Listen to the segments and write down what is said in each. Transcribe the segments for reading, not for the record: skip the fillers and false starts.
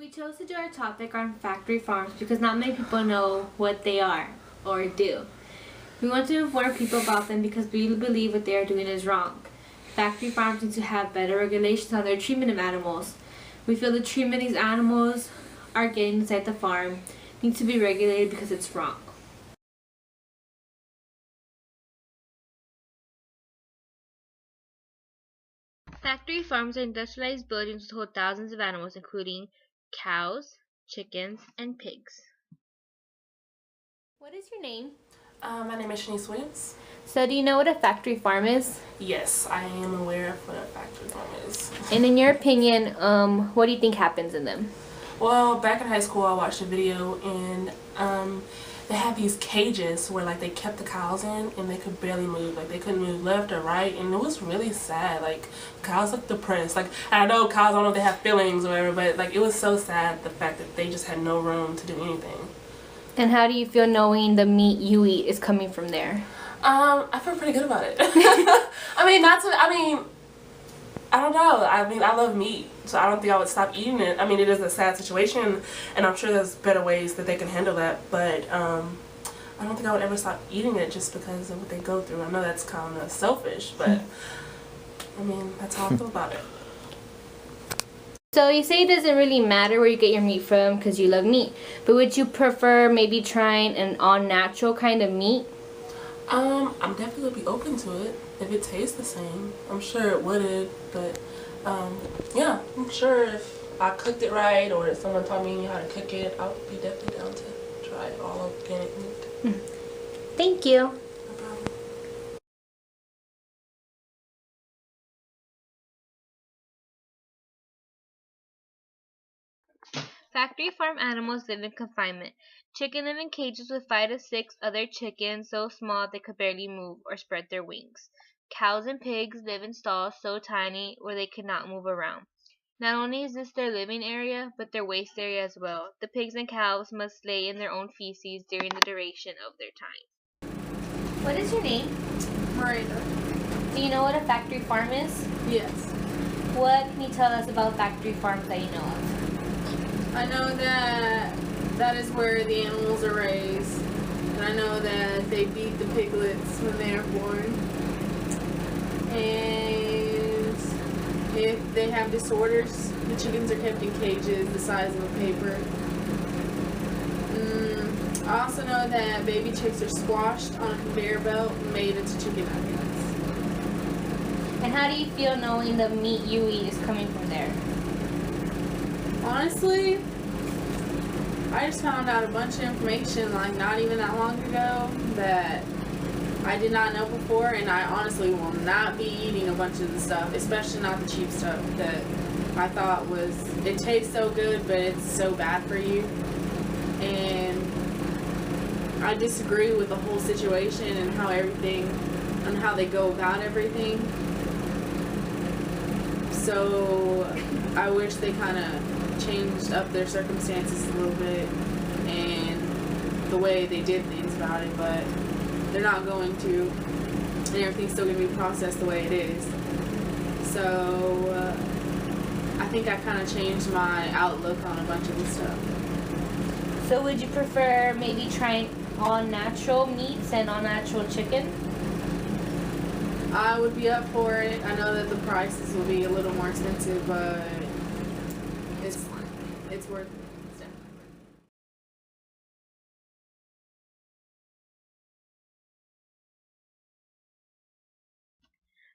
We chose to do our topic on factory farms because not many people know what they are or do. We want to inform people about them because we believe what they are doing is wrong. Factory farms need to have better regulations on their treatment of animals. We feel the treatment these animals are getting inside the farm needs to be regulated because it's wrong. Factory farms are industrialized buildings which hold thousands of animals, including cows, chickens, and pigs. What is your name? My name is Shanice Williams. So do you know what a factory farm is? Yes, I am aware of what a factory farm is. And in your opinion, what do you think happens in them? Well, back in high school, I watched a video and they had these cages where like they kept the cows in and they could barely move. Like they couldn't move left or right, and it was really sad. Like cows looked depressed. Like I know cows, I don't know if they have feelings or whatever, but like it was so sad the fact that they just had no room to do anything. And how do you feel knowing the meat you eat is coming from there? I feel pretty good about it. I don't know. I love meat, so I don't think I would stop eating it. I mean, it is a sad situation, and I'm sure there's better ways that they can handle that, but I don't think I would ever stop eating it just because of what they go through. I know that's kind of selfish, but I mean, that's how I feel about it. So you say it doesn't really matter where you get your meat from because you love meat, but would you prefer maybe trying an all-natural kind of meat? I'm definitely gonna be open to it if it tastes the same. I'm sure it would, but yeah, I'm sure if I cooked it right or if someone taught me how to cook it, I would be definitely down to try all organic meat. Thank you. No problem. Factory farm animals live in confinement. Chicken live in cages with 5 to 6 other chickens so small they could barely move or spread their wings. Cows and pigs live in stalls so tiny where they could not move around. Not only is this their living area, but their waste area as well. The pigs and cows must lay in their own feces during the duration of their time. What is your name? Miranda. Do you know what a factory farm is? Yes. What can you tell us about factory farms that you know of? I know that that is where the animals are raised. And I know that they beat the piglets when they are born. And if they have disorders, the chickens are kept in cages the size of a paper. I also know that baby chicks are squashed on a conveyor belt and made into chicken nuggets. And how do you feel knowing the meat you eat is coming from there? Honestly, I just found out a bunch of information like not even that long ago that I did not know before, and I honestly will not be eating a bunch of the stuff, especially not the cheap stuff that I thought it tastes so good, but it's so bad for you. And I disagree with the whole situation and how they go about everything. So I wish they kind of changed up their circumstances a little bit and the way they did things about it, but they're not going to, and everything's still going to be processed the way it is. So I think I kind of changed my outlook on a bunch of this stuff. So would you prefer maybe trying all natural meats and all natural chicken? I would be up for it. I know that the prices will be a little more expensive, but it's worth it.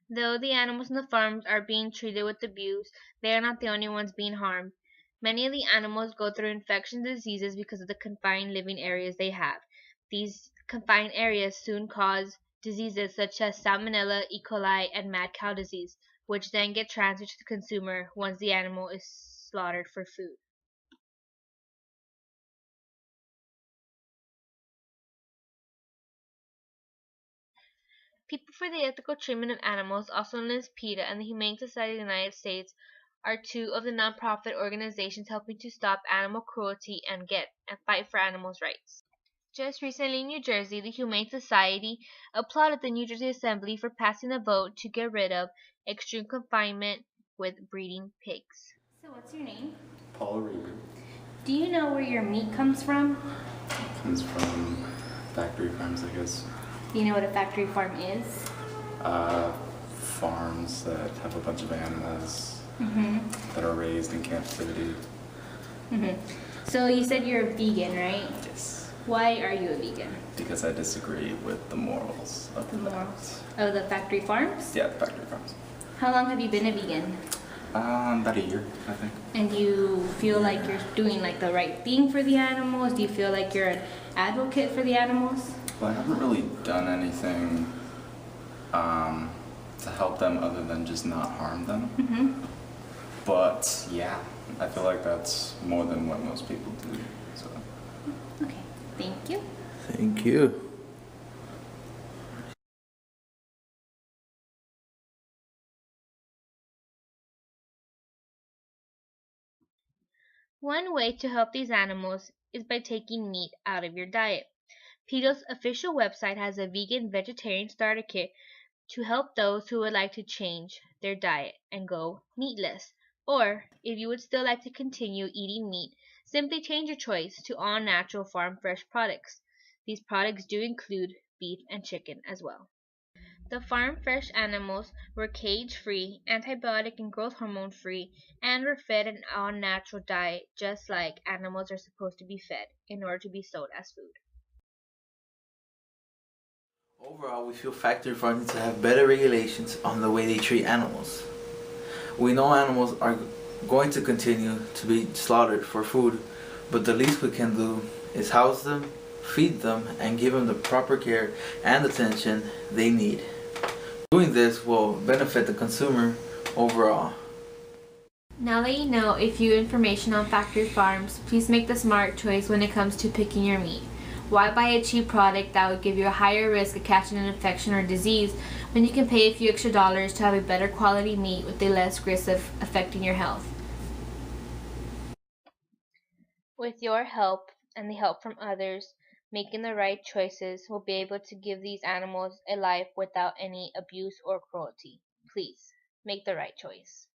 Though the animals in the farms are being treated with abuse, they are not the only ones being harmed. Many of the animals go through infectious diseases because of the confined living areas they have. These confined areas soon cause diseases such as Salmonella, E. coli, and mad cow disease, which then get transferred to the consumer once the animal is slaughtered for food. People for the Ethical Treatment of Animals, also known as PETA, and the Humane Society of the United States are two of the nonprofit organizations helping to stop animal cruelty and fight for animals' rights. Just recently in New Jersey, the Humane Society applauded the New Jersey Assembly for passing a vote to get rid of extreme confinement with breeding pigs. So what's your name? Paul Reed. Do you know where your meat comes from? Comes from factory farms, I guess. Do you know what a factory farm is? Farms that have a bunch of animals that are raised in captivity. So you said you're a vegan, right? Yes. Why are you a vegan? Because I disagree with the morals of The morals of the factory farms? Yeah, the factory farms. How long have you been a vegan? About a year, I think. And do you feel like you're doing like the right thing for the animals? Do you feel like you're an advocate for the animals? Well, I haven't really done anything to help them other than just not harm them. But yeah, I feel like that's more than what most people do. So. Okay, thank you. Thank you. One way to help these animals is by taking meat out of your diet. PETA's official website has a vegan vegetarian starter kit to help those who would like to change their diet and go meatless. Or, if you would still like to continue eating meat, simply change your choice to all natural farm fresh products. These products do include beef and chicken as well. The farm fresh animals were cage-free, antibiotic and growth hormone free, and were fed an all-natural diet just like animals are supposed to be fed in order to be sold as food. Overall, we feel factory farms need to have better regulations on the way they treat animals. We know animals are going to continue to be slaughtered for food, but the least we can do is house them, feed them, and give them the proper care and attention they need. Doing this will benefit the consumer overall. Now that you know a few information on factory farms, please make the smart choice when it comes to picking your meat. Why buy a cheap product that would give you a higher risk of catching an infection or disease when you can pay a few extra dollars to have a better quality meat with a less risk of affecting your health? With your help and the help from others, making the right choices will be able to give these animals a life without any abuse or cruelty. Please, make the right choice.